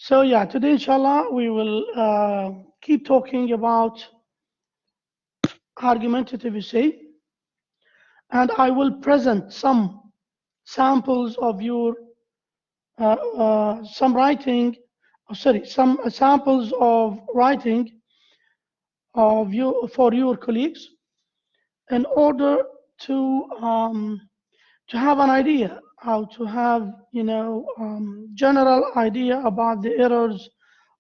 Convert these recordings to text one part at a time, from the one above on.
So yeah, today inshallah we will keep talking about argumentative essay, and I will present some samples of your some writing, some samples of writing of you for your colleagues in order to have an idea, how to have general idea about the errors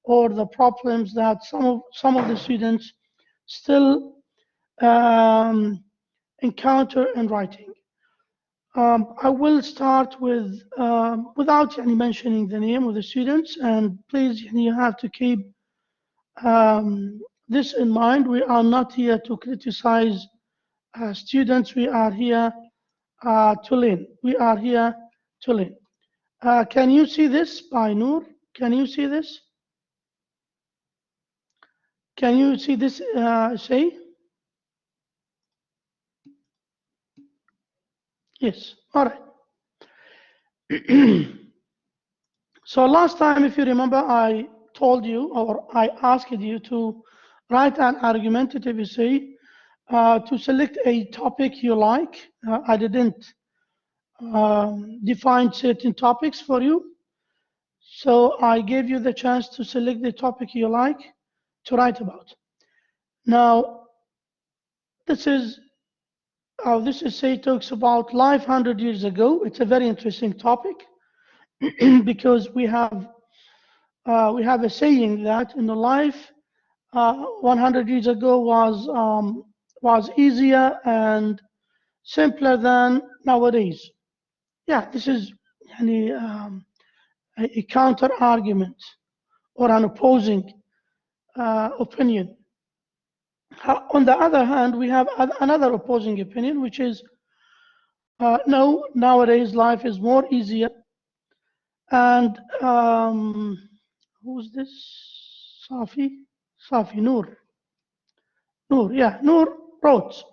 or the problems that some of the students still encounter in writing. I will start with without mentioning the name of the students, and please you have to keep this in mind. We are not here to criticize students. We are here to learn. We are here to learn. Can you see this by Noor? Can you see this? Can you see this say? Yes, all right. So last time, if you remember, I told you or I asked you to write an argumentative essay to select a topic you like. I didn't define certain topics for you. So I gave you the chance to select the topic you like to write about. Now, this essay talks about life 100 years ago. It's a very interesting topic because we have a saying that in the life 100 years ago was easier and simpler than nowadays. Yeah, this is a counter argument or an opposing opinion. On the other hand, we have another opposing opinion, which is no, nowadays life is more easier. And who's this? Safi, Noor, yeah, Noor wrote,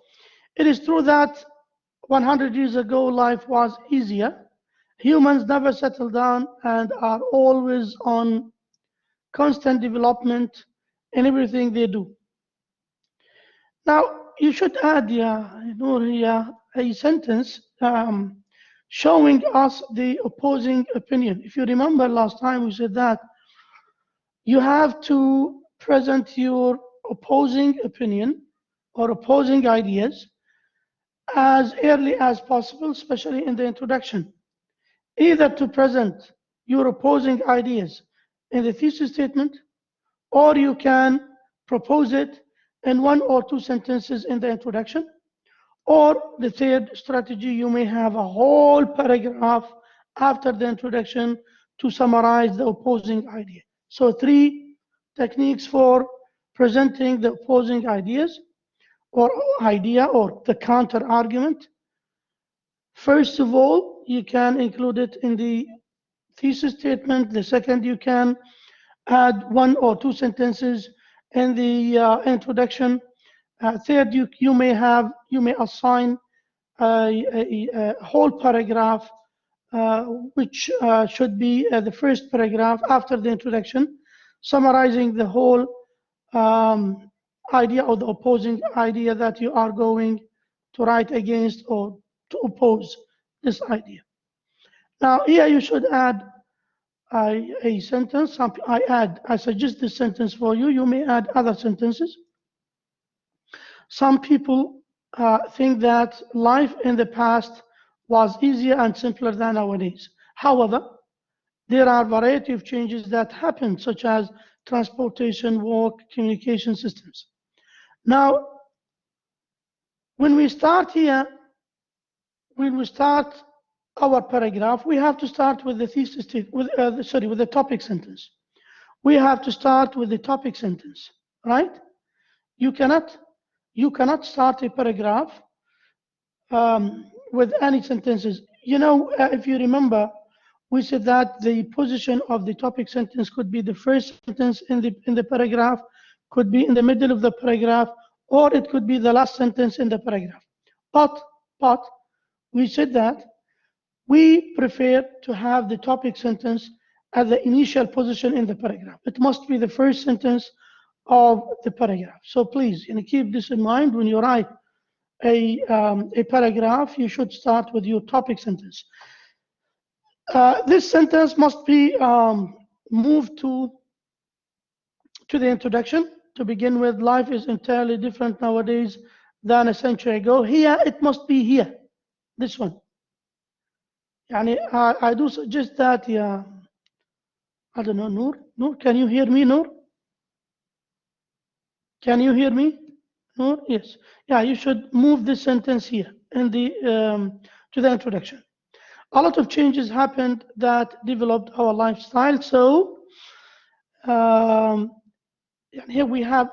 it is true that 100 years ago life was easier. Humans never settle down and are always on constant development in everything they do. Now, you should add, Noor, a sentence showing us the opposing opinion. If you remember last time, we said that you have to present your opposing opinion or opposing ideas as early as possible, especially in the introduction. Either to present your opposing ideas in the thesis statement, or you can propose it in 1 or 2 sentences in the introduction. Or the third strategy, you may have a whole paragraph after the introduction to summarize the opposing idea. So 3 techniques for presenting the opposing ideas or idea or the counter argument. First of all, you can include it in the thesis statement. The second, you can add 1 or 2 sentences in the introduction. Third, you may assign a whole paragraph, which should be the first paragraph after the introduction, summarizing the whole idea or the opposing idea that you are going to write against or to oppose this idea. Now here you should add a sentence. I suggest this sentence for you. You may add other sentences. Some people think that life in the past was easier and simpler than nowadays. However, there are a variety of changes that happen, such as transportation, work, communication systems. Now, when we start here, when we start our paragraph, we have to start with the thesis with the topic sentence. We have to start with the topic sentence, right? You cannot start a paragraph with any sentences. If you remember, we said that the position of the topic sentence could be the first sentence in the paragraph, could be in the middle of the paragraph, or it could be the last sentence in the paragraph. But we said that we prefer to have the topic sentence at the initial position in the paragraph. It must be the first sentence of the paragraph. So please, keep this in mind when you write a paragraph. You should start with your topic sentence. This sentence must be moved to the introduction. To begin with, life is entirely different nowadays than a century ago. Here, it must be here. This one. I do suggest that, yeah. I don't know, Noor. Noor, can you hear me, Noor? Can you hear me? Noor? Yes. Yeah, you should move this sentence here in the to the introduction. A lot of changes happened that developed our lifestyle. So here we have,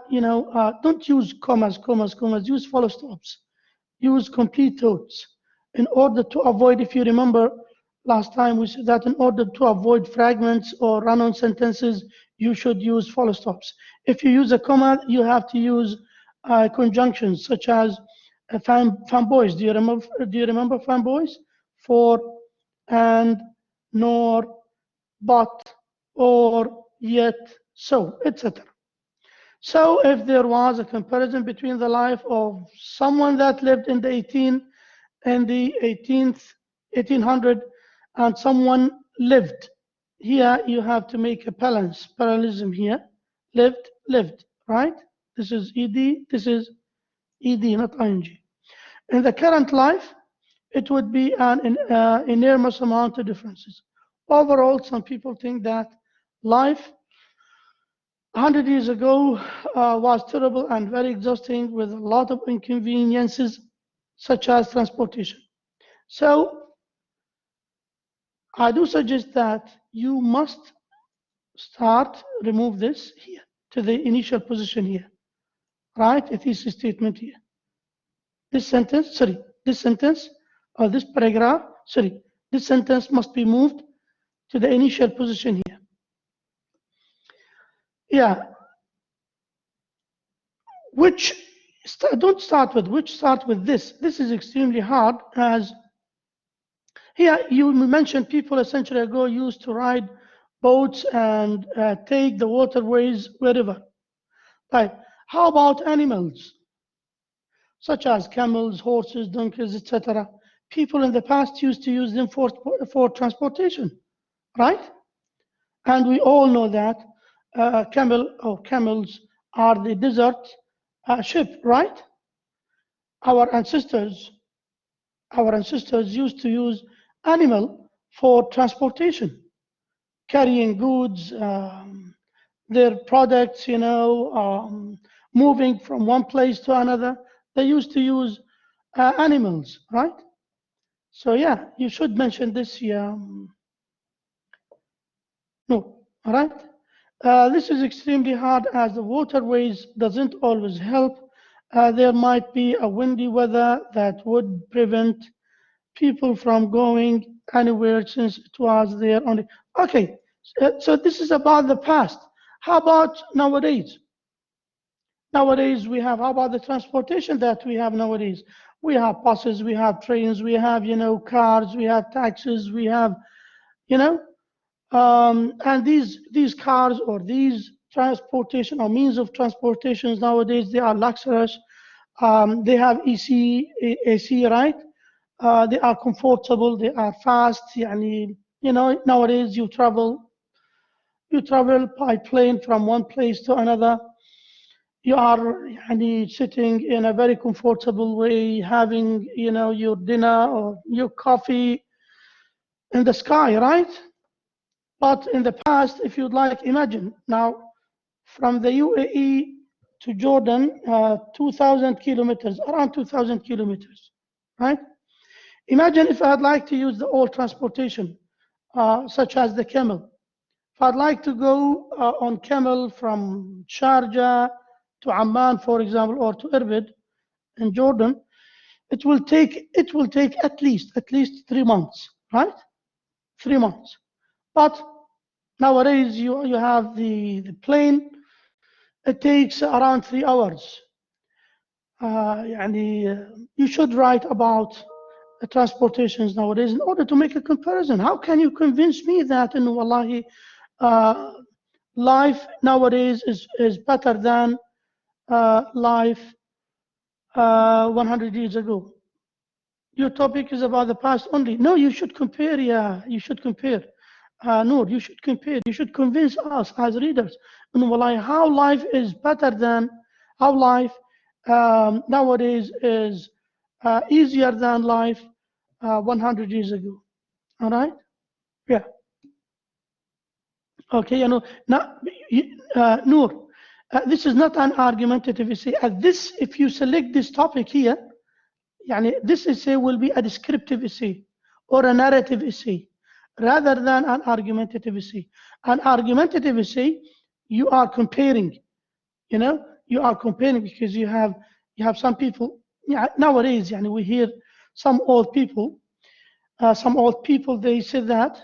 don't use commas, use full stops. Use complete thoughts in order to avoid, if you remember last time we said that in order to avoid fragments or run-on sentences, you should use full stops. If you use a comma, you have to use conjunctions such as fanboys. Do you remember fanboys? For, and, nor, but, or, yet, so, etc. So if there was a comparison between the life of someone that lived in the 1800 and someone lived, here you have to make a parallelism here. Lived, right? This is ed, this is ed, not ing. In the current life, it would be an enormous amount of differences. Overall, some people think that life 100 years ago was terrible and very exhausting with a lot of inconveniences such as transportation. So I do suggest that you must remove this here to the initial position here. Write a thesis statement here. This sentence or this paragraph, this sentence must be moved to the initial position here. Yeah. Don't start with which, start with this. This is extremely hard, as here you mentioned people a century ago used to ride boats and take the waterways wherever. Right. How about animals, such as camels, horses, donkeys, etc.? People in the past used to use them for transportation, right? And we all know that camels are the desert ship, right? Our ancestors used to use animal for transportation, carrying goods, their products, moving from one place to another. They used to use animals, right? So yeah, you should mention this here. No, all right? This is extremely hard as the waterways doesn't always help. There might be a windy weather that would prevent people from going anywhere since it was there only. Okay, so this is about the past. How about nowadays? Nowadays we have, how about the transportation that we have nowadays? We have buses, we have trains, we have, cars, we have taxis, we have, and these cars or these transportation or means of transportations nowadays, they are luxurious. They have AC, right? They are comfortable, they are fast. Nowadays you travel by plane from one place to another. You are sitting in a very comfortable way, having your dinner or your coffee in the sky, right? But in the past, if you'd like, imagine now from the UAE to Jordan, 2,000 kilometers, around 2,000 kilometers, right? Imagine if I'd like to use the old transportation, such as the camel. If I'd like to go on camel from Sharjah to Amman, for example, or to Irbid in Jordan, it will take at least 3 months, right? 3 months. But nowadays you have the plane. It takes around 3 hours. You should write about transportations nowadays in order to make a comparison. How can you convince me that in wallahi life nowadays is better than life 100 years ago. Your topic is about the past only. No, you should compare. Yeah, you should compare. Noor, you should compare. You should convince us as readers. How life is better than how life nowadays is easier than life 100 years ago. All right? Yeah. Okay, now, Noor, this is not an argumentative essay. If you select this topic here, this essay will be a descriptive essay or a narrative essay rather than an argumentative essay. An argumentative essay, you are comparing, you are comparing because you have some people, nowadays, we hear some old people, they say that,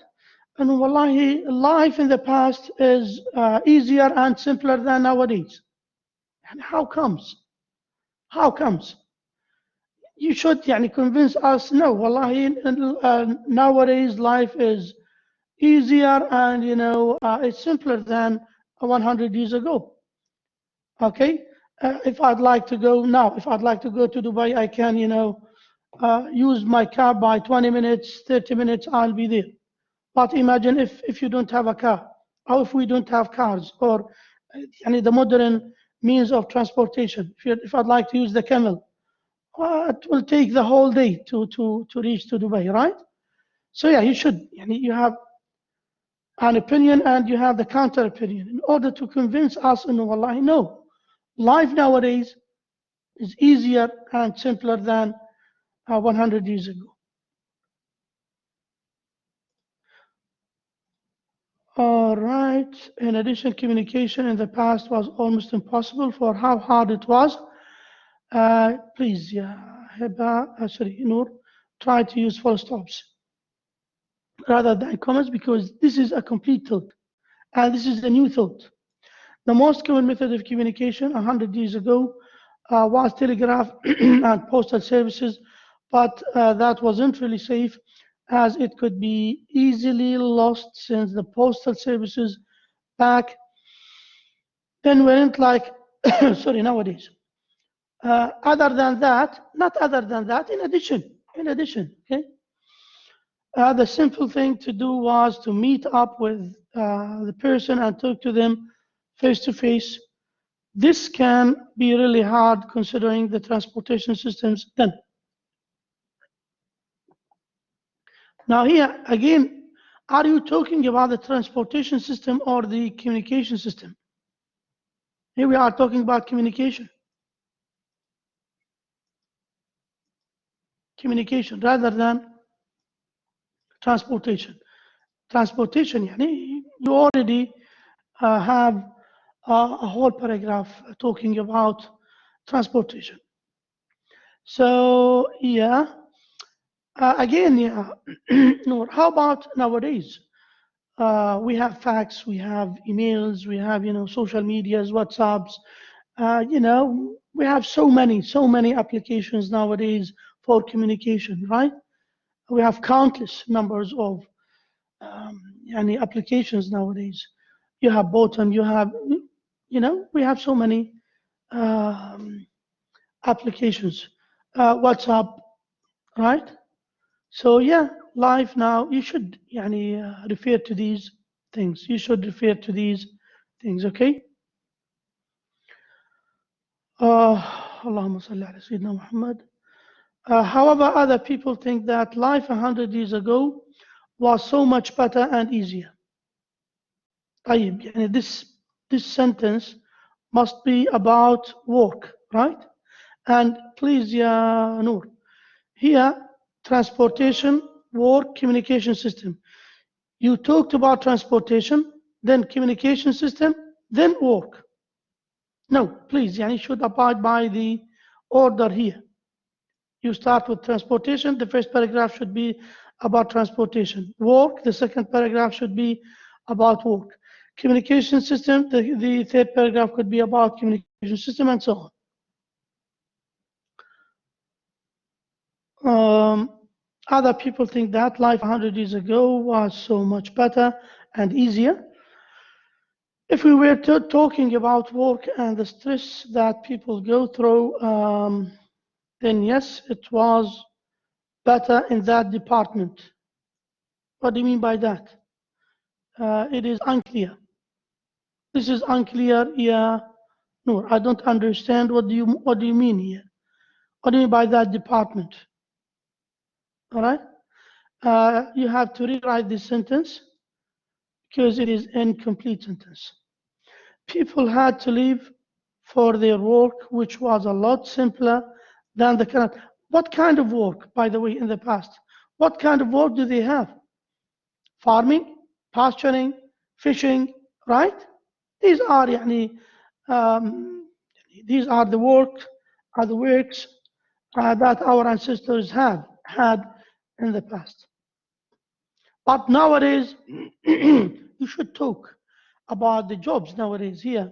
and wallahi, life in the past is easier and simpler than nowadays. And how comes? How comes? You should convince us, no, wallahi, nowadays life is easier and it's simpler than 100 years ago. Okay, if I'd like to go to Dubai, I can use my car by 20 minutes, 30 minutes, I'll be there. But imagine if you don't have a car, or if we don't have cars, or the modern means of transportation. If I'd like to use the camel, it will take the whole day to reach to Dubai, right? So yeah, you should, you have an opinion and you have the counter opinion in order to convince us, wallahi, no, life nowadays is easier and simpler than 100 years ago. All right. In addition, communication in the past was almost impossible for how hard it was. Please, Noor, try to use full stops rather than commas because this is a complete thought and this is a new thought. The most common method of communication 100 years ago was telegraph and postal services, but that wasn't really safe as it could be easily lost since the postal services back then weren't like, sorry, nowadays. Other than that, in addition, okay? The simple thing to do was to meet up with the person and talk to them face to face. This can be really hard considering the transportation systems then. Now here, again, are you talking about the transportation system or the communication system? Here we are talking about communication. Communication rather than transportation. Transportation, you already have a whole paragraph talking about transportation. So yeah, again, yeah. No, how about nowadays? We have fax, we have emails, we have social medias, WhatsApps. We have so many applications nowadays for communication, right? We have countless numbers of applications nowadays. You have Botan, you have, we have so many applications. WhatsApp, right? So yeah, live now, you should refer to these things. You should refer to these things, okay? Allahumma salli ala Sayyidina Muhammad. However, other people think that life 100 years ago was so much better and easier. This sentence must be about work, right? And please, Ya Noor, here, transportation, work, communication system. You talked about transportation, then communication system, then work. No, please, you should abide by the order here. You start with transportation, the first paragraph should be about transportation. Work, the second paragraph should be about work. Communication system, the third paragraph could be about communication system and so on. Other people think that life 100 years ago was so much better and easier. If we were talking about work and the stress that people go through, then yes, it was better in that department. What do you mean by that? It is unclear. This is unclear. Yeah, no, I don't understand. What do you mean here? What do you mean by that department? All right. You have to rewrite this sentence because it is incomplete sentence. People had to leave for their work, which was a lot simpler than the current. What kind of work, by the way, in the past? What kind of work do they have? Farming, pasturing, fishing, right? These are يعني, these are the works that our ancestors had in the past. But nowadays, you should talk about the jobs nowadays here.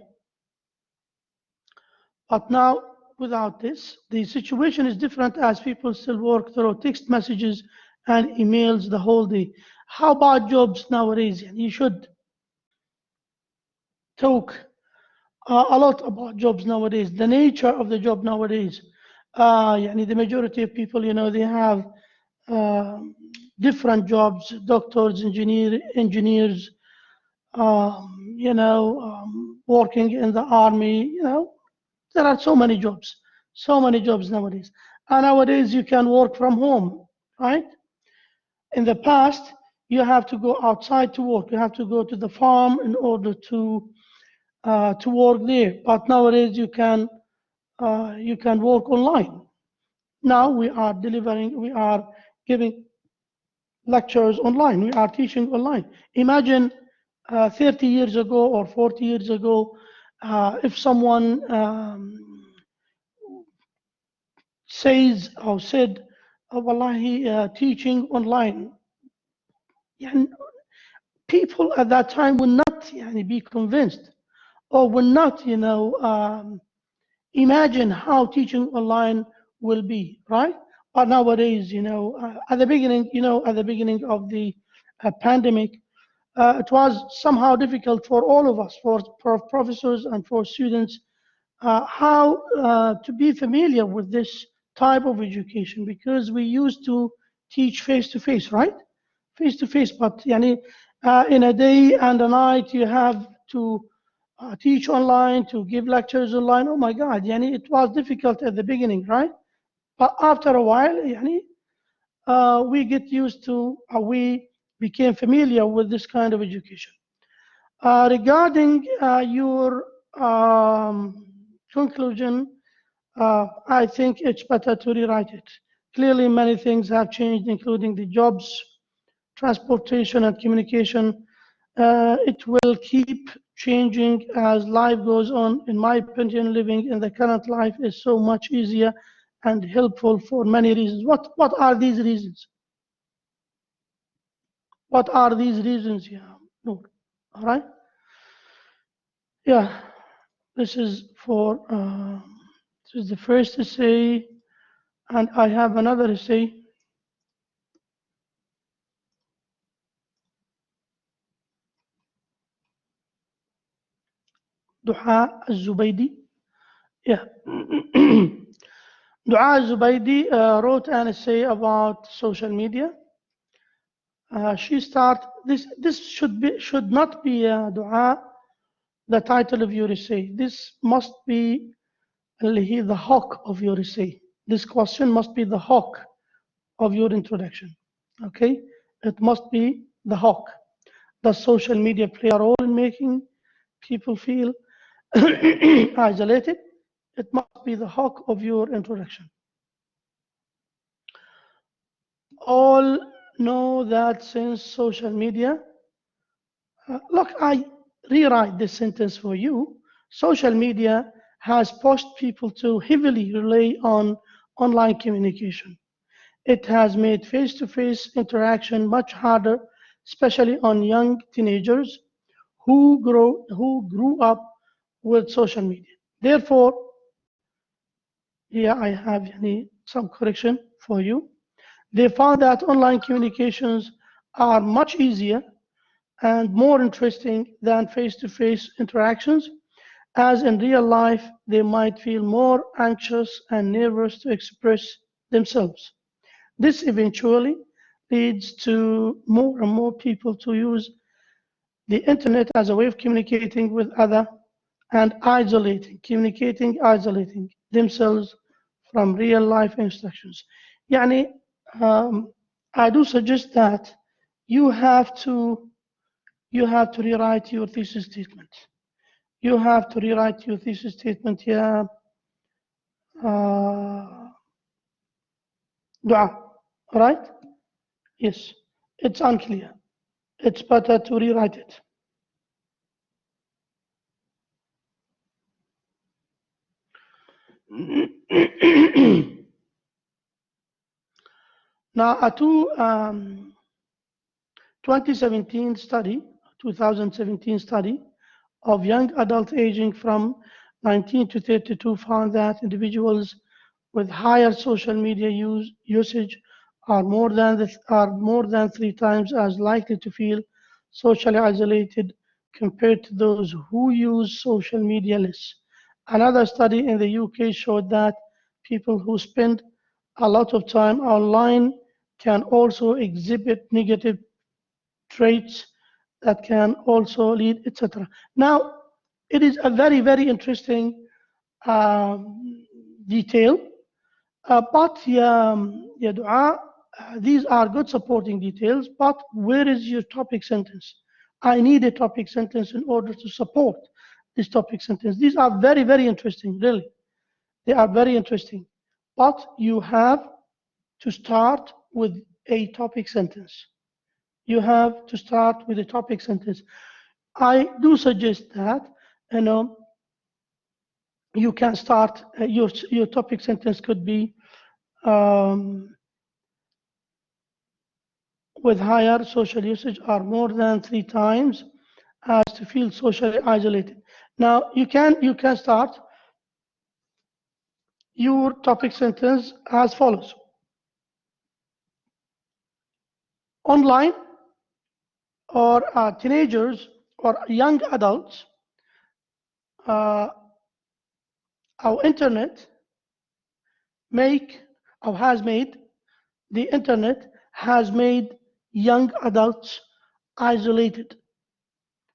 But now, without this, the situation is different as people still work through text messages and emails the whole day. How about jobs nowadays? You should talk a lot about jobs nowadays, the nature of the job nowadays. The majority of people, they have different jobs, doctors, engineers, working in the army, there are so many jobs nowadays. And nowadays you can work from home, right? In the past, you have to go outside to work. You have to go to the farm in order to work there. But nowadays you can work online. Now we are giving lectures online. We are teaching online. Imagine 30 years ago or 40 years ago, if someone says or said, wallahi, teaching online, and people at that time would not be convinced or would not, imagine how teaching online will be, right? But nowadays, at the beginning of the pandemic, it was somehow difficult for all of us, for professors and for students, how to be familiar with this type of education, because we used to teach face to face, right? Face to face, but in a day and a night you have to teach online, to give lectures online. Oh my God, it was difficult at the beginning, right? But after a while, we get used to, we became familiar with this kind of education. Regarding your conclusion, I think it's better to rewrite it. Clearly, many things have changed, including the jobs, transportation, and communication. It will keep changing as life goes on. In my opinion, living in the current life is so much easier and helpful for many reasons. What are these reasons? What are these reasons? Yeah, no. All right. Yeah, this is for this is the first essay, and I have another essay. Duha al-Zubaydi. Yeah. Dua al-Zubaydi wrote an essay about social media. She this should not be Dua, the title of your essay. This must be the hook of your essay. This question must be the hook of your introduction. Okay? It must be the hook. Does social media play a role in making people feel isolated? It must be the hook of your introduction. All know that since social media, look, I rewrite this sentence for you. Social media has pushed people to heavily rely on online communication. It has made face-to-face interaction much harder, especially on young teenagers who grew up with social media. Therefore, here I have some correction for you. They found that online communications are much easier and more interesting than face-to-face interactions, as in real life they might feel more anxious and nervous to express themselves. This eventually leads to more and more people to use the internet as a way of communicating with other and isolating themselves from real life instructions. يعني I do suggest that you have to rewrite your thesis statement. You have to rewrite your thesis statement, yeah. Dua, right? Yes, it's unclear. It's better to rewrite it. Now, a 2017 study of young adults aging from 19 to 32 found that individuals with higher social media usage are more than 3 times as likely to feel socially isolated compared to those who use social media less. Another study in the UK showed that people who spend a lot of time online can also exhibit negative traits that can also lead, etc. Now, it is a very, very interesting detail, but yeah, Dua, these are good supporting details, but where is your topic sentence? I need a topic sentence in order to support this topic sentence. These are very, very interesting, really. They are very interesting, but you have to start with a topic sentence. You have to start with a topic sentence. I do suggest that, you can start, your topic sentence could be, with higher social usage are more than 3 times as to feel socially isolated. Now, you can start your topic sentence as follows. Online, or teenagers or young adults, our internet has made young adults isolated.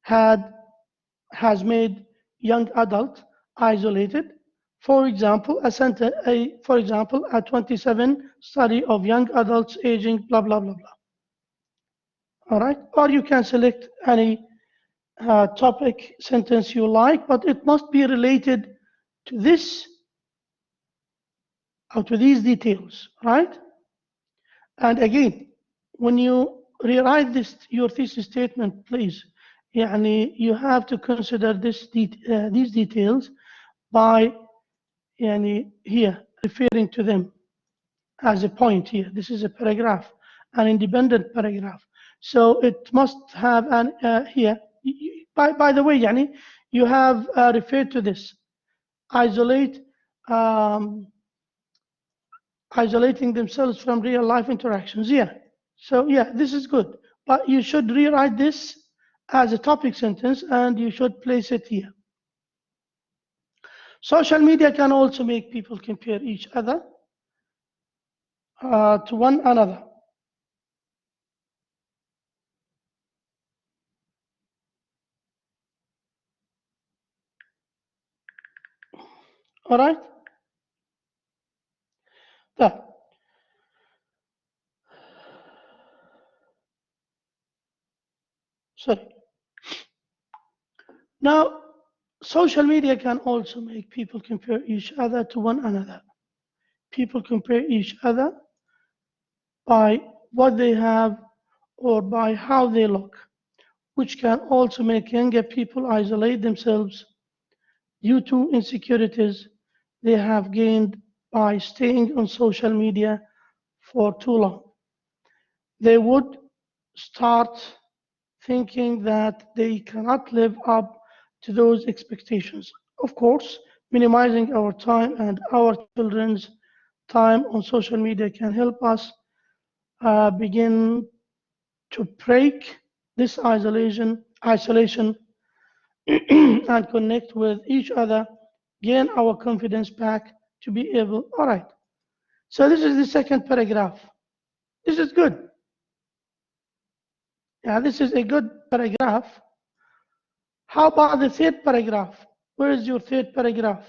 Has made young adults isolated. For example, a 27 study of young adults aging blah blah blah blah. All right, or you can select any topic sentence you like, but it must be related to this or to these details, right? And again, when you rewrite your thesis statement, please, you have to consider these details by here referring to them as a point here. This is a paragraph, an independent paragraph. So it must have an here. By the way, you have referred to this. Isolating themselves from real life interactions. Yeah. So yeah, this is good. But you should rewrite this as a topic sentence and you should place it here. Social media can also make people compare each other to one another. All right? That. Sorry. Now, social media can also make people compare each other to one another. People compare each other by what they have or by how they look, which can also make younger people isolate themselves due to insecurities they have gained by staying on social media for too long. They would start thinking that they cannot live up to those expectations. Of course, minimizing our time and our children's time on social media can help us begin to break this isolation and connect with each other, gain our confidence back to be able. All right. So this is the second paragraph. This is good. Yeah, this is a good paragraph. How about the third paragraph? Where is your third paragraph?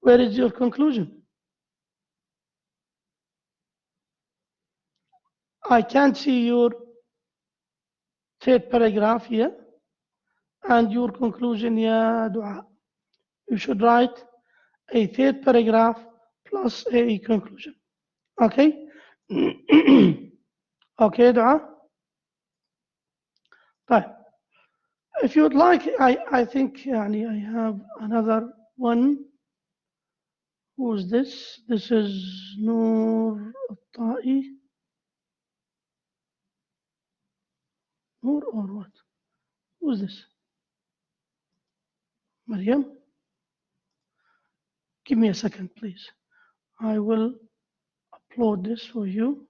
Where is your conclusion? I can't see your third paragraph here and your conclusion, ya Dua. You should write a third paragraph plus a conclusion. Okay? Okay, Dua? Right. If you would like, I think يعني, I have another one. Who's this? This is Noor Al-Ta'i. Noor or what? Who's this? Maryam? Give me a second, please. I will upload this for you.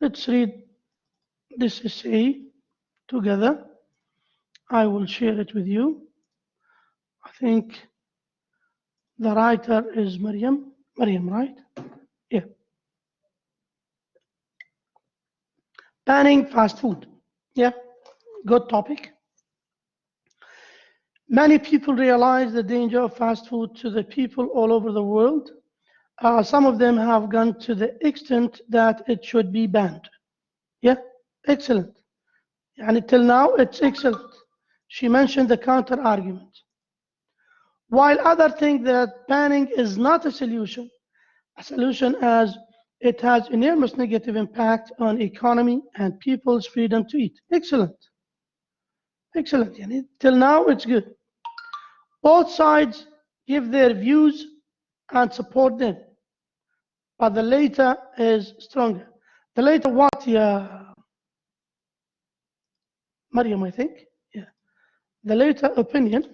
Let's read this essay together. I will share it with you. I think the writer is Maryam. Maryam, right? Yeah. Banning fast food. Yeah, good topic. Many people realize the danger of fast food to the people all over the world. Some of them have gone to the extent that it should be banned. Yeah, excellent. And until now, it's excellent. She mentioned the counter argument. While others think that banning is not a solution as it has enormous negative impact on economy and people's freedom to eat. Excellent. Excellent. Yani, till now, it's good. Both sides give their views and support them, but the later is stronger. The later what, yeah, Maryam, I think. Yeah. The later opinion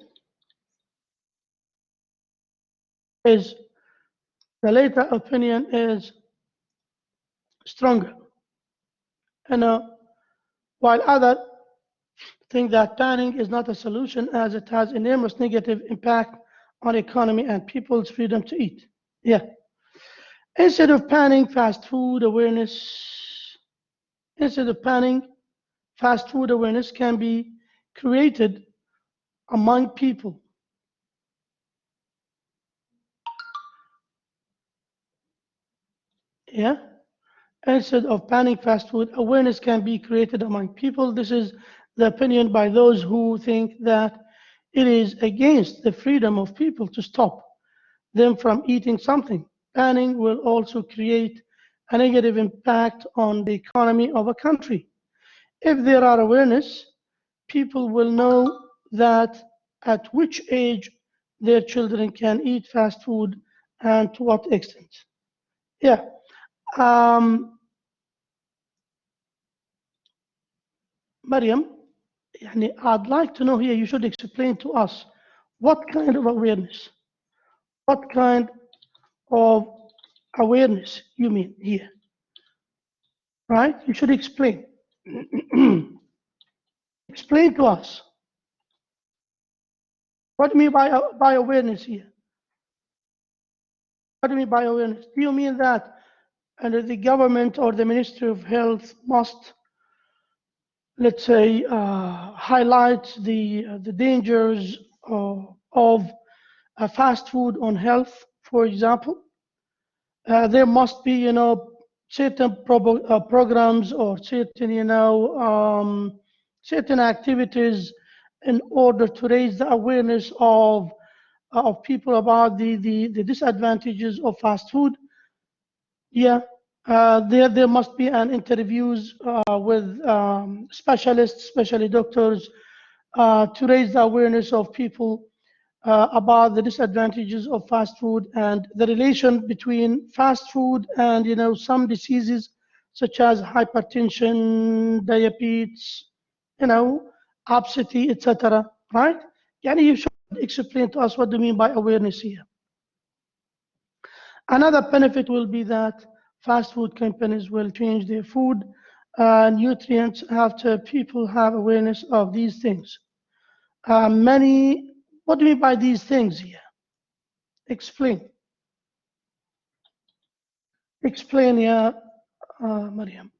is stronger. And while others think that banning is not a solution as it has enormous negative impact on economy and people's freedom to eat. Yeah. Instead of banning fast food awareness can be created among people. Yeah. Instead of banning fast food, awareness can be created among people. This is the opinion by those who think that it is against the freedom of people to stop them from eating something. Banning will also create a negative impact on the economy of a country. If there are awareness, people will know that at which age their children can eat fast food and to what extent. Yeah. Maryam, I'd like to know here, you should explain to us what kind of awareness, what kind of awareness you mean here, right? You should explain. Explain to us. What do you mean by awareness here? What do you mean by awareness? Do you mean that under the government or the Ministry of Health must, let's say, highlight the dangers of fast food on health, for example? There must be, certain programs or certain, certain activities in order to raise the awareness of people about the disadvantages of fast food. Yeah, there must be an interviews with specialists, especially doctors, to raise the awareness of people about the disadvantages of fast food and the relation between fast food and some diseases such as hypertension, diabetes, obesity, etc. Right? Yani you should explain to us what do you mean by awareness here. Another benefit will be that fast food companies will change their food nutrients after people have awareness of these things. What do you mean by these things here? Explain. Explain, yeah, Mariam.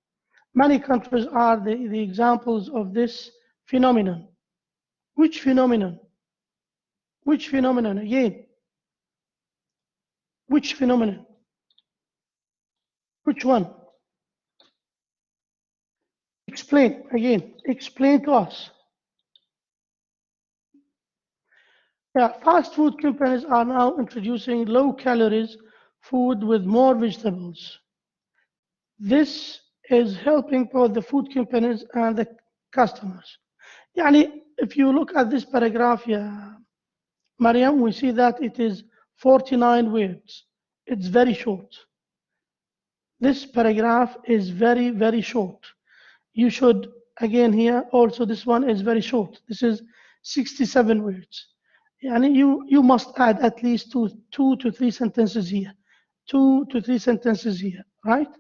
Many countries are the examples of this phenomenon. Which phenomenon? Which phenomenon? Again, which phenomenon? Which one? Explain again. Explain to us. Yeah, fast food companies are now introducing low calories food with more vegetables. This is helping both the food companies and the customers. Yani, if you look at this paragraph, yeah, Mariam, we see that it is 49 words. It's very short. This paragraph is very, very short. You should, again here, also this one is very short. This is 67 words. Yani you must add at least two to three sentences here. 2 to 3 sentences here, right?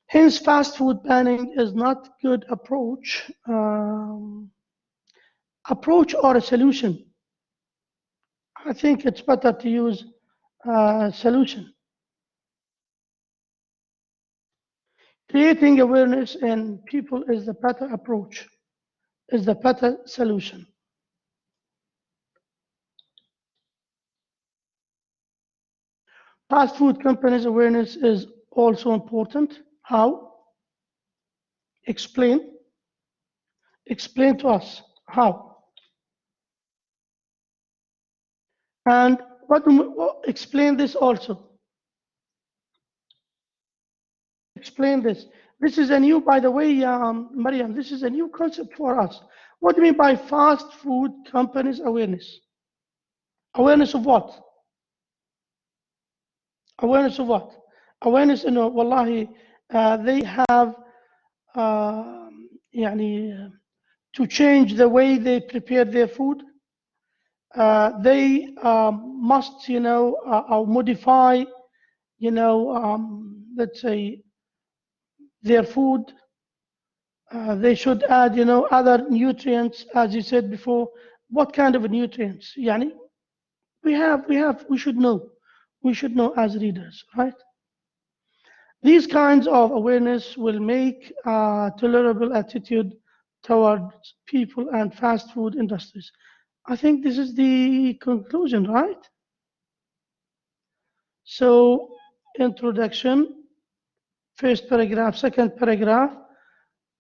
Hence, fast food banning is not good approach. Approach or a solution. I think it's better to use solution. Creating awareness in people is the better approach, is the better solution. Fast food companies' awareness is also important. How? Explain. Explain to us how. And explain this also. Explain this. This is a new, by the way, Mariam, this is a new concept for us. What do you mean by fast food companies' awareness? Awareness of what? Awareness of what? Awareness, wallahi, they have to change the way they prepare their food. They must, modify, let's say, their food. They should add, other nutrients, as you said before. What kind of nutrients? Yani, we should know. We should know as readers, right? These kinds of awareness will make a tolerable attitude towards people and fast food industries. I think this is the conclusion, right? So, introduction, first paragraph, second paragraph,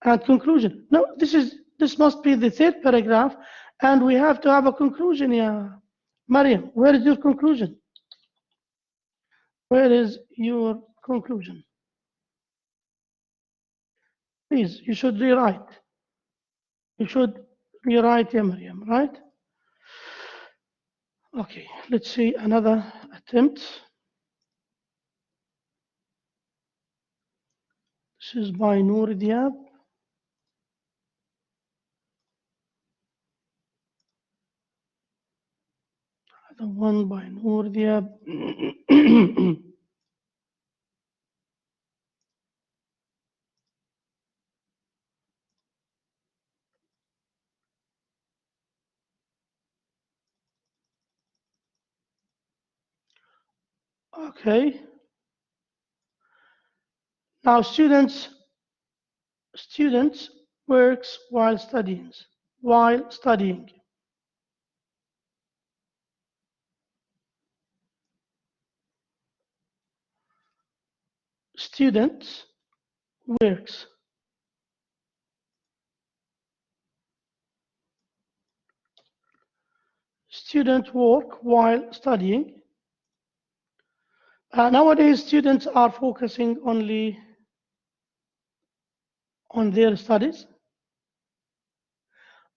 and conclusion. No, this must be the third paragraph, and we have to have a conclusion. Yeah, Mariam, where is your conclusion? Where is your conclusion? Please, you should rewrite. You should rewrite, yeah, Mariam, right? Okay, let's see another attempt. This is by Noor Diab. The one by Noor Diab. Okay. Now students works while studying. While studying. Students works. Students work while studying. Nowadays, students are focusing only on their studies.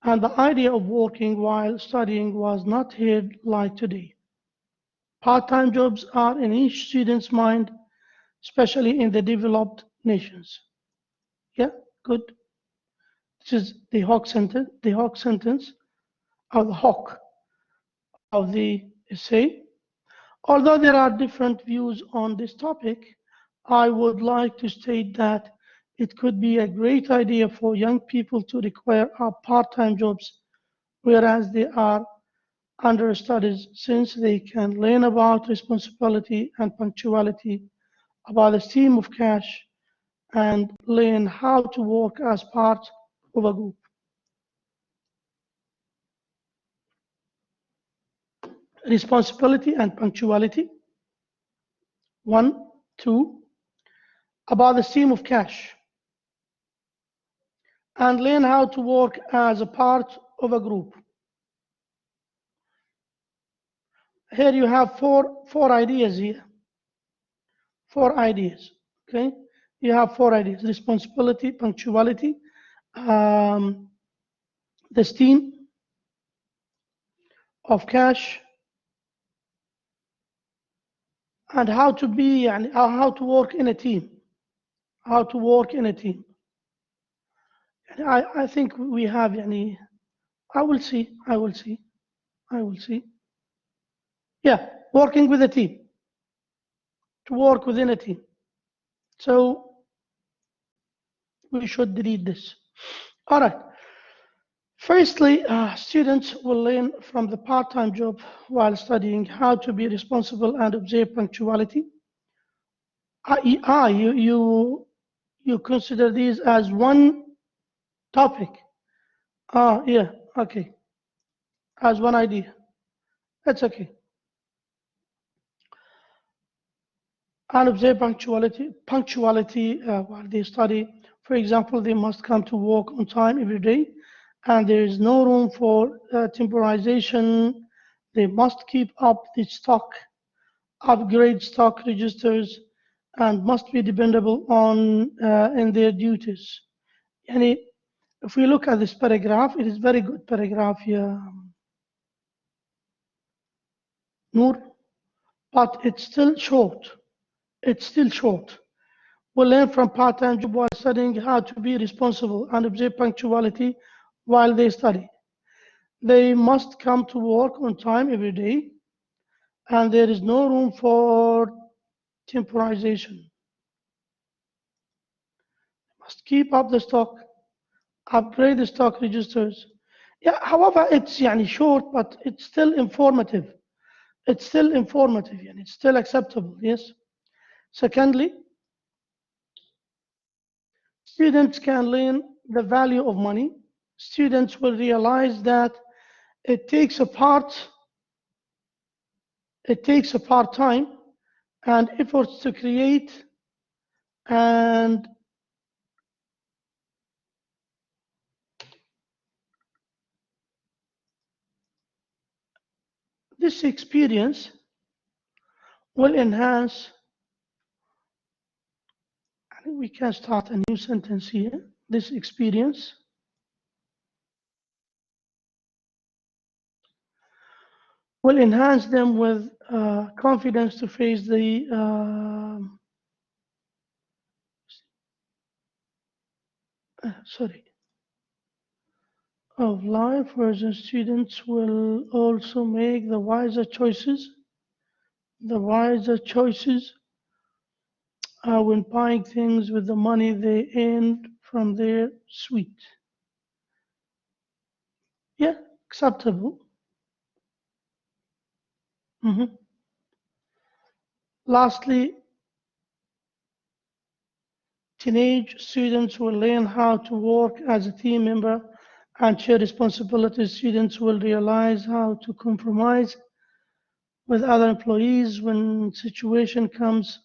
And the idea of working while studying was not heard like today. Part-time jobs are in each student's mind, especially in the developed nations. Yeah, good. This is the Hawk sentence, or the Hawk of the essay. Although there are different views on this topic, I would like to state that it could be a great idea for young people to require part-time jobs, whereas they are understudies, since they can learn about responsibility and punctuality, about the stream of cash, and learn how to work as part of a group. Responsibility and punctuality. 1, 2, about the stream of cash, and learn how to work as a part of a group. Here you have four ideas here. 4 ideas, okay? You have 4 ideas: responsibility, punctuality, the stream of cash, and how to be, and how to work in a team. How to work in a team. I think we have, يعني, I will see. Yeah, working with a team. To work within a team. So we should delete this. All right. Firstly, students will learn from the part-time job while studying how to be responsible and observe punctuality. You consider these as one topic. Yeah, okay. As one idea. That's okay. And observe punctuality while they study. For example, they must come to work on time every day, and there is no room for temporization. They must keep up the stock, upgrade stock registers, and must be dependable on in their duties. Yani, if we look at this paragraph, it is very good paragraph here, Noor, but it's still short. It's still short. Will learn from part-time job while studying how to be responsible and observe punctuality while they study. They must come to work on time every day, and there is no room for temporization. Must keep up the stock, upgrade the stock registers. Yeah, however, it's يعني short, but it's still informative. It's still informative, and it's still acceptable, yes. Secondly, students can learn the value of money. Students will realize that it takes a part-time and efforts to create and this experience will enhance. I think we can start a new sentence here. This experience will enhance them with confidence to face the of life, whereas the students will also make the wiser choices. The wiser choices when buying things with the money they earned from their suite. Yeah, acceptable. Lastly, teenage students will learn how to work as a team member and share responsibilities. Students will realize how to compromise with other employees when situation comes.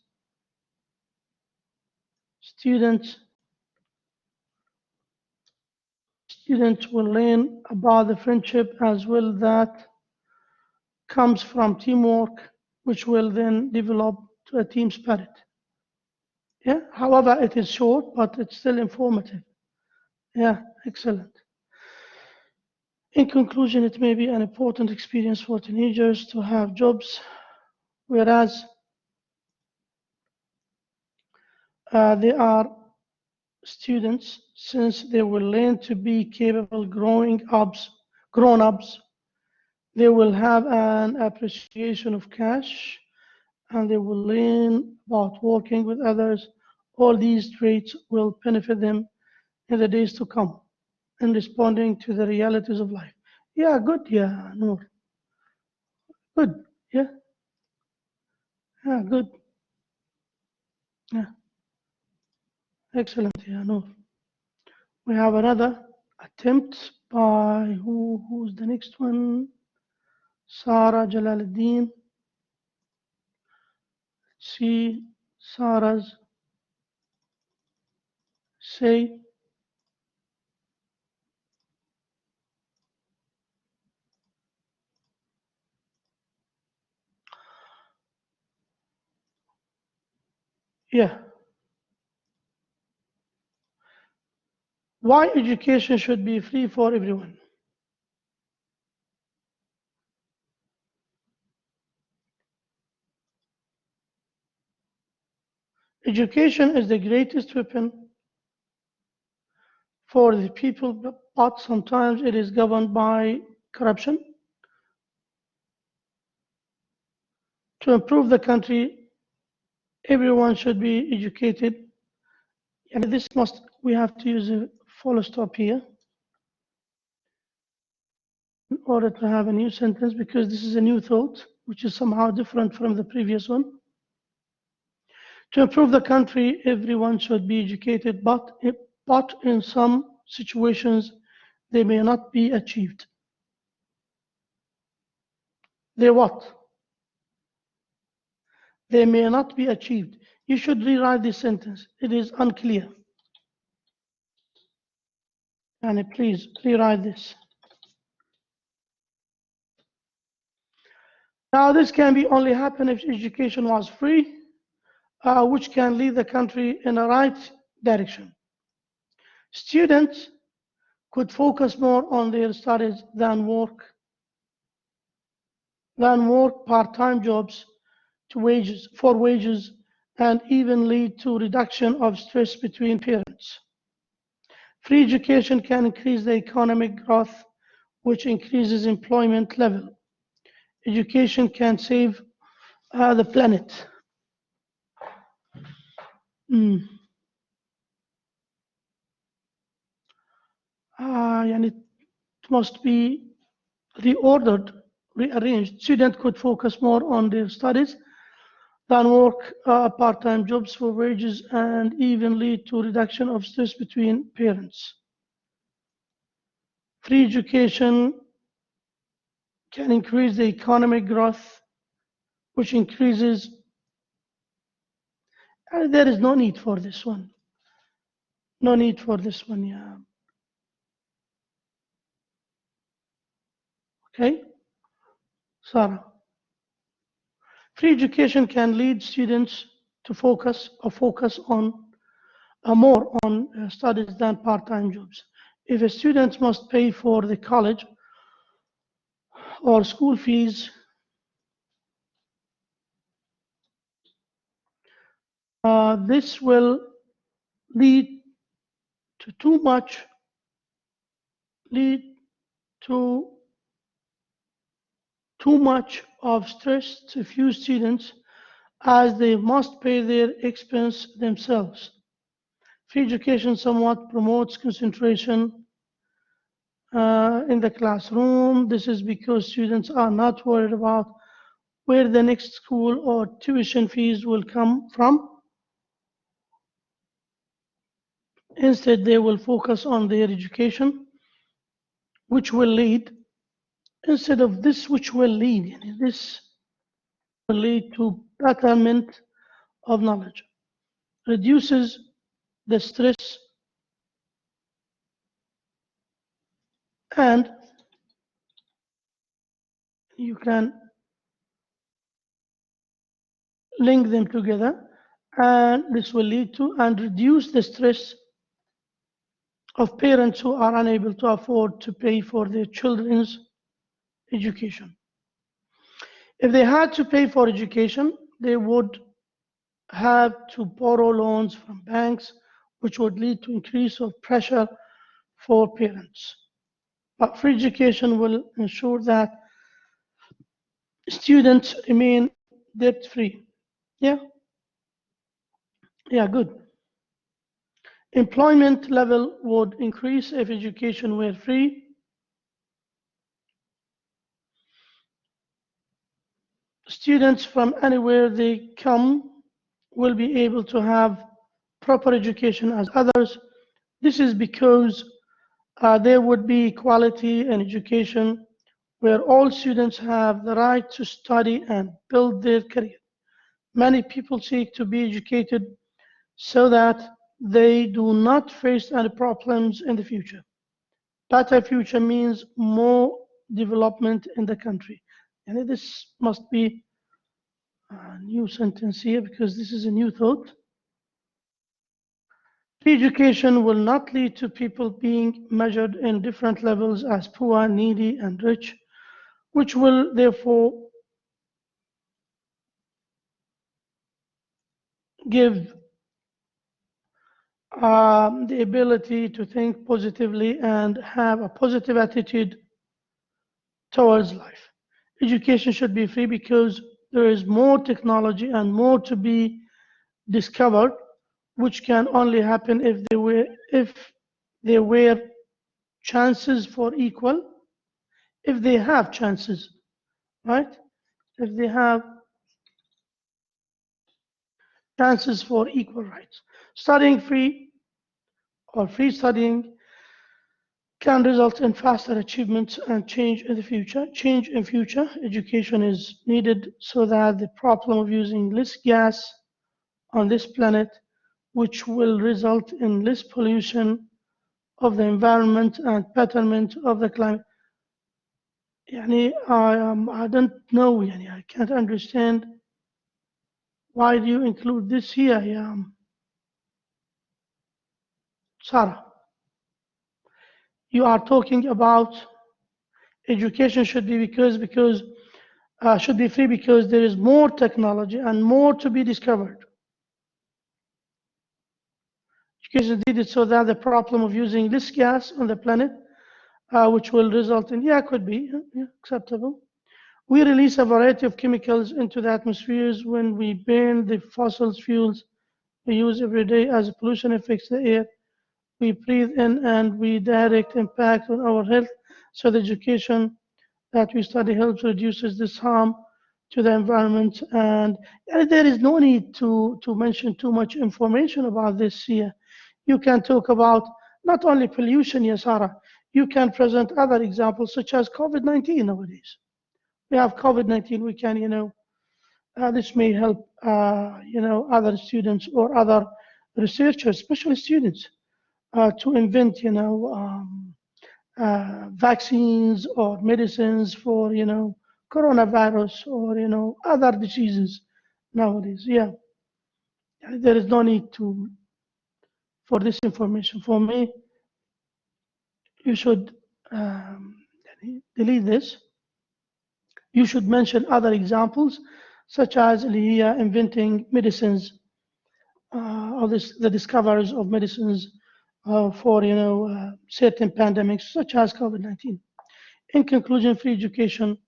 Students will learn about the friendship as well that comes from teamwork, which will then develop to a team spirit. Yeah, however, it is short, but it's still informative. Yeah, excellent. In conclusion, it may be an important experience for teenagers to have jobs, whereas they are students, since they will learn to be capable grown-ups. They will have an appreciation of cash and they will learn about working with others. All these traits will benefit them in the days to come in responding to the realities of life. Yeah, good. Yeah, Noor. Good. Yeah, yeah, good. Yeah, excellent. Yeah, Noor. We have another attempt by who's the next one? Sarah Jalaluddin. See Sarah's say. Yeah. Why education should be free for everyone? Education is the greatest weapon for the people, but sometimes it is governed by corruption. To improve the country, everyone should be educated. And this must, we have to use a full stop here in order to have a new sentence because this is a new thought, which is somehow different from the previous one. To improve the country, everyone should be educated, but in some situations, they may not be achieved. They what? They may not be achieved. You should rewrite this sentence. It is unclear. And please rewrite this. Now, this can be only happen if education was free, which can lead the country in the right direction. Students could focus more on their studies than work part-time jobs for wages and even lead to reduction of stress between parents. Free education can increase the economic growth, which increases employment level. Education can save the planet. Mm. And it must be reordered, rearranged. Students could focus more on their studies than work part-time jobs for wages and even lead to reduction of stress between parents. Free education can increase the economic growth, which increases, and there is no need for this one. No need for this one, yeah. Okay, Sarah. Free education can lead students to focus on more on studies than part-time jobs. If a student must pay for the college or school fees, this will lead to lead to too much of stress to few students as they must pay their expense themselves. Free education somewhat promotes concentration in the classroom. This is because students are not worried about where the next school or tuition fees will come from. Instead, they will focus on their education, which will lead, instead of this, which will lead, this will lead to betterment of knowledge, reduces the stress, and you can link them together, and this will lead to and reduce the stress of parents who are unable to afford to pay for their children's education. If they had to pay for education, they would have to borrow loans from banks, which would lead to increase of pressure for parents. But free education will ensure that students remain debt-free. Yeah, yeah, good. Employment level would increase if education were free. Students from anywhere they come will be able to have proper education as others. This is because there would be equality in education where all students have the right to study and build their career. Many people seek to be educated so that they do not face any problems in the future. Better future means more development in the country. And this must be a new sentence here because this is a new thought. Free education will not lead to people being measured in different levels as poor, needy, and rich, which will therefore give the ability to think positively and have a positive attitude towards life. Education should be free because there is more technology and more to be discovered, which can only happen if there were chances for equal, if they have chances, right? If they have chances for equal rights. Studying free or free studying can result in faster achievements and change in the future. Change in future education is needed so that the problem of using less gas on this planet, which will result in less pollution of the environment and betterment of the climate. يعني I don't know يعني I can't understand why do you include this here يا Sarah. You are talking about education should be because should be free because there is more technology and more to be discovered. Education is needed so that the problem of using less gas on the planet, which will result in, yeah, could be yeah, acceptable. We release a variety of chemicals into the atmospheres when we burn the fossil fuels we use every day as pollution affects the air we breathe in and we direct impact on our health. So the education that we study helps reduces this harm to the environment. And there is no need to mention too much information about this here. You can talk about not only pollution, yes, Sarah, you can present other examples such as COVID-19 nowadays. We have COVID-19, we can, this may help, other students or other researchers, especially students, to invent, vaccines or medicines for, coronavirus or, other diseases nowadays. Yeah, there is no need for this information. For me, you should delete this. You should mention other examples, such as inventing medicines or the discoveries of medicines for certain pandemics, such as COVID-19. In conclusion, free education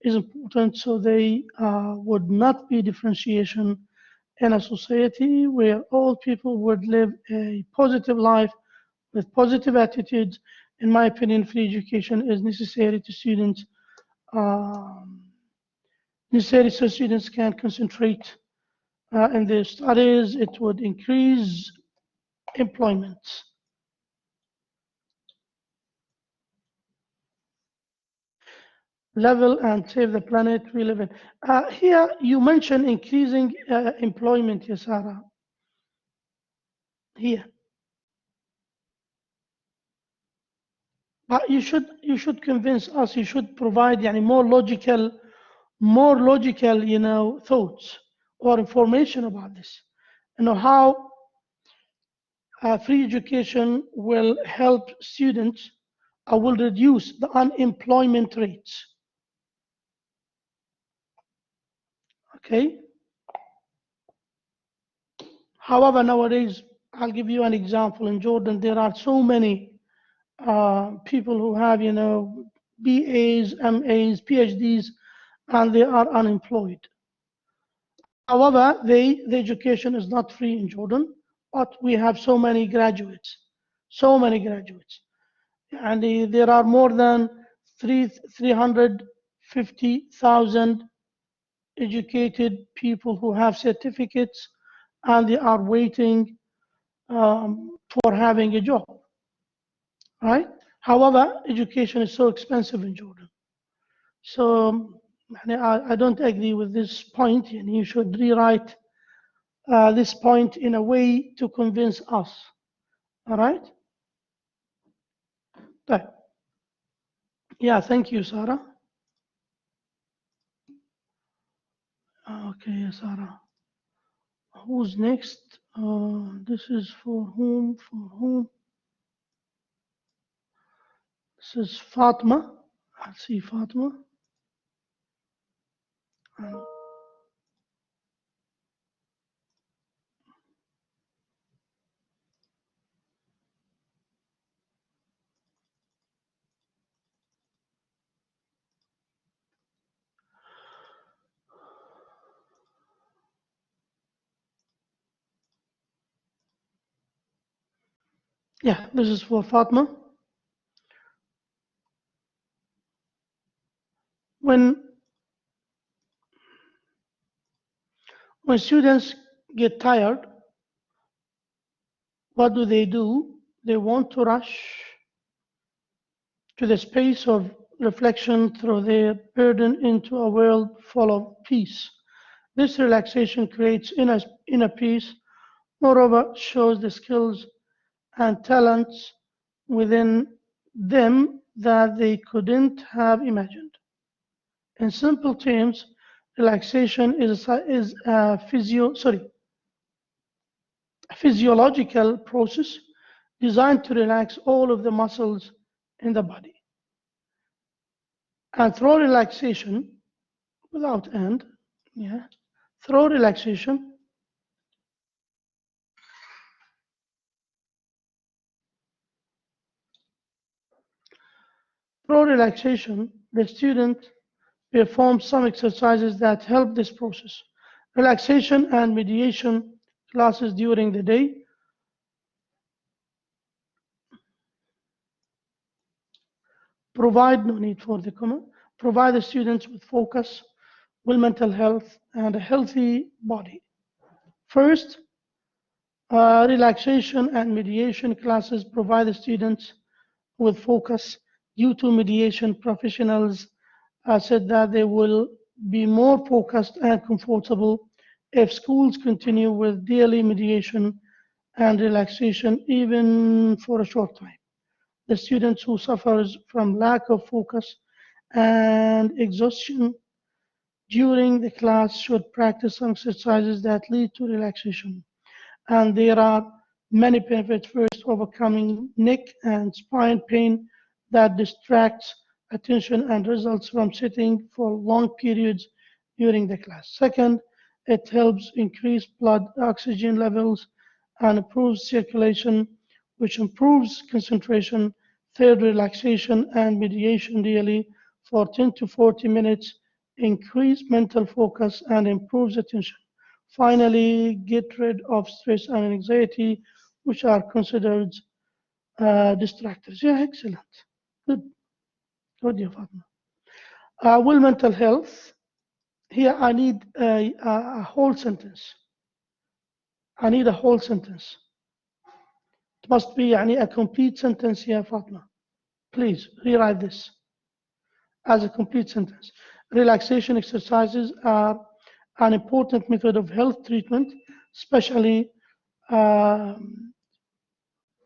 is important so they would not be differentiation in a society where all people would live a positive life with positive attitudes. In my opinion, free education is necessary to students, um, necessary so students can concentrate in their studies. It would increase employment level and save the planet we live in. Here you mentioned increasing employment, Yasara. Here, but you should convince us. You should provide more logical, thoughts or information about this. How free education will help students, will reduce the unemployment rates. Okay. However, nowadays, I'll give you an example. In Jordan, there are so many people who have, BAs, MAs, PhDs, and they are unemployed. However, the education is not free in Jordan, but we have so many graduates, so many graduates. And there are more than 350,000 educated people who have certificates and they are waiting for having a job, right? However, education is so expensive in Jordan. So I don't agree with this point, and you should rewrite this point in a way to convince us. All right? طيب. Yeah, thank you, Sarah. Okay, Sarah. Who's next? This is for whom? For whom? This is Fatma. I see Fatma. Yeah, this is for Fatma. When students get tired, what do? They want to rush to the space of reflection, throw their burden into a world full of peace. This relaxation creates inner peace, moreover, shows the skills and talents within them that they couldn't have imagined. In simple terms, relaxation is a physiological process designed to relax all of the muscles in the body. And through relaxation, without end, yeah, through relaxation, the student performs some exercises that help this process. Relaxation and mediation classes during the day provide, no need for the comma, provide the students with focus, mental health, and a healthy body. First, relaxation and mediation classes provide the students with focus. Due to mediation, professionals said that they will be more focused and comfortable if schools continue with daily mediation and relaxation, even for a short time. The students who suffers from lack of focus and exhaustion during the class should practice some exercises that lead to relaxation. And there are many benefits. First, overcoming neck and spine pain that distracts attention and results from sitting for long periods during the class. Second, it helps increase blood oxygen levels and improves circulation, which improves concentration. Third, relaxation and mediation daily for 10 to 40 minutes increase mental focus and improves attention. Finally, get rid of stress and anxiety, which are considered distractors. Yeah, excellent. Good, good, yeah, Fatma. Mental health. Here, I need a whole sentence. I need a whole sentence. It must be a complete sentence here, Fatma. Please rewrite this as a complete sentence. Relaxation exercises are an important method of health treatment, especially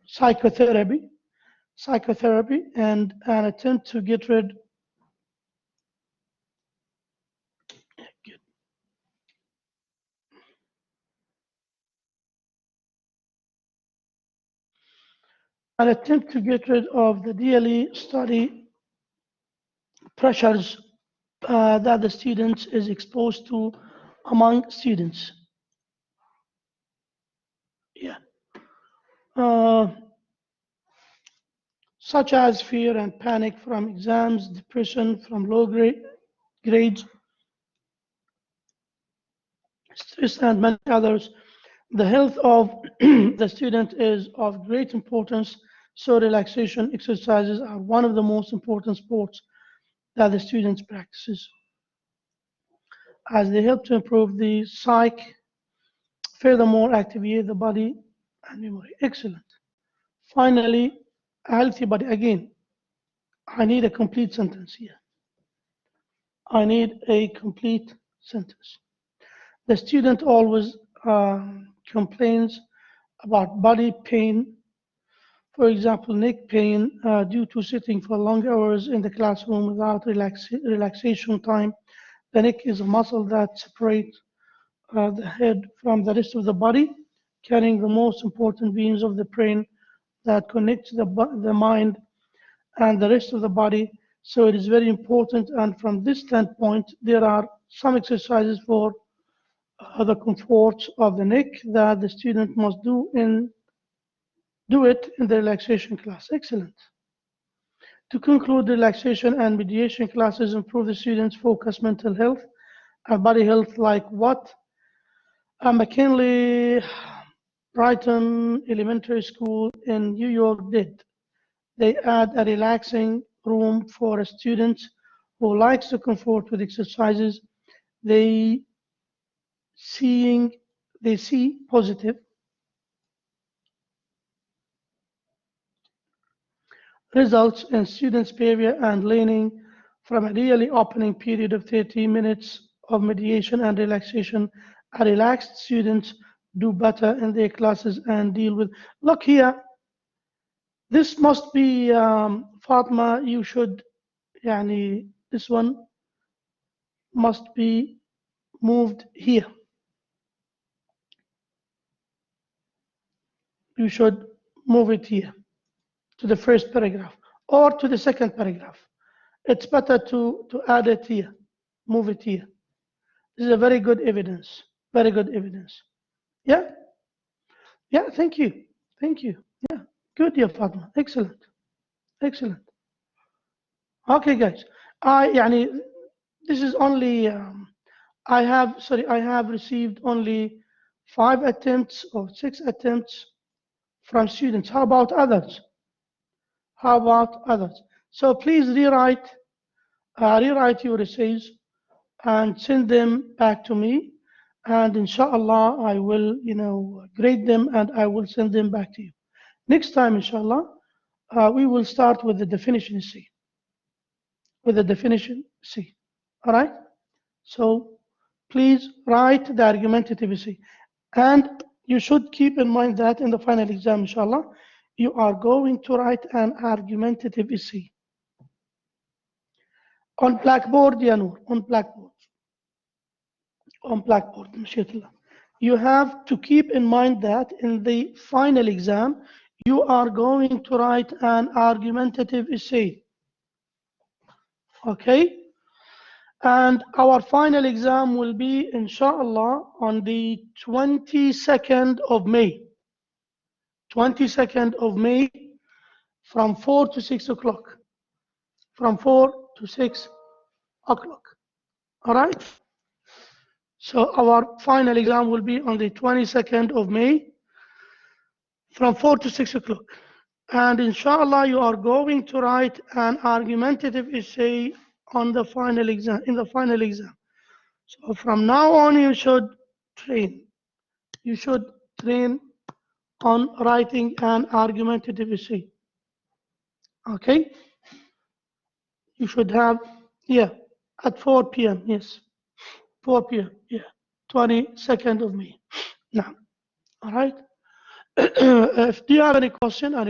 psychotherapy, and an attempt to get rid of the daily study pressures that the students is exposed to among students. Yeah. Such as fear and panic from exams, depression from low grades, stress, and many others. The health of the student is of great importance, so relaxation exercises are one of the most important sports that the students practices, as they help to improve the psyche, furthermore activate the body and memory. Excellent. Finally, a healthy body. Again, I need a complete sentence here. I need a complete sentence. The student always complains about body pain, for example, neck pain, due to sitting for long hours in the classroom without relaxation time. The neck is a muscle that separates the head from the rest of the body, carrying the most important beams of the brain that connect the mind and the rest of the body. So it is very important. And from this standpoint, there are some exercises for the comfort of the neck that the student must do it in the relaxation class. Excellent. To conclude, relaxation and mediation classes improve the students' focus, mental health, and body health, like what McKinley Brighton Elementary School in New York did. They add a relaxing room for a student who likes to comfort with exercises. They they see positive results in students' behavior and learning from a really opening period of 30 minutes of mediation and relaxation. A relaxed students do better in their classes and deal with. Look here, this must be Fatma. You should, yani, this one must be moved here. You should move it here to the first paragraph or to the second paragraph. It's better to add it here, move it here. This is a very good evidence, very good evidence. Yeah, yeah, thank you, thank you. Yeah, good, yeah, Fatma, excellent, excellent. Okay, guys, يعني, this is only, I have received only 5 attempts or 6 attempts from students. How about others? How about others? So please rewrite your essays and send them back to me. And inshallah, I will, grade them and I will send them back to you. Next time, inshallah, we will start with the definition C. With the definition C. All right? So please write the argumentative essay. And you should keep in mind that in the final exam, inshallah, you are going to write an argumentative essay. On Blackboard, ya Noor, on Blackboard. On Blackboard, mashallah. You have to keep in mind that in the final exam, you are going to write an argumentative essay. Okay? And our final exam will be, inshallah, on the 22nd of May. 22nd of May from 4 to 6 o'clock. From 4 to 6 o'clock. All right? So our final exam will be on the 22nd of May from 4 to 6 o'clock. And inshallah, you are going to write an argumentative essay on the final exam, in the final exam. So from now on, you should train. You should train on writing an argumentative essay. Okay? You should have, yeah, at 4 p.m., yes. 4 p.m., yeah. 22nd of May. Now, all right? Do you have any question?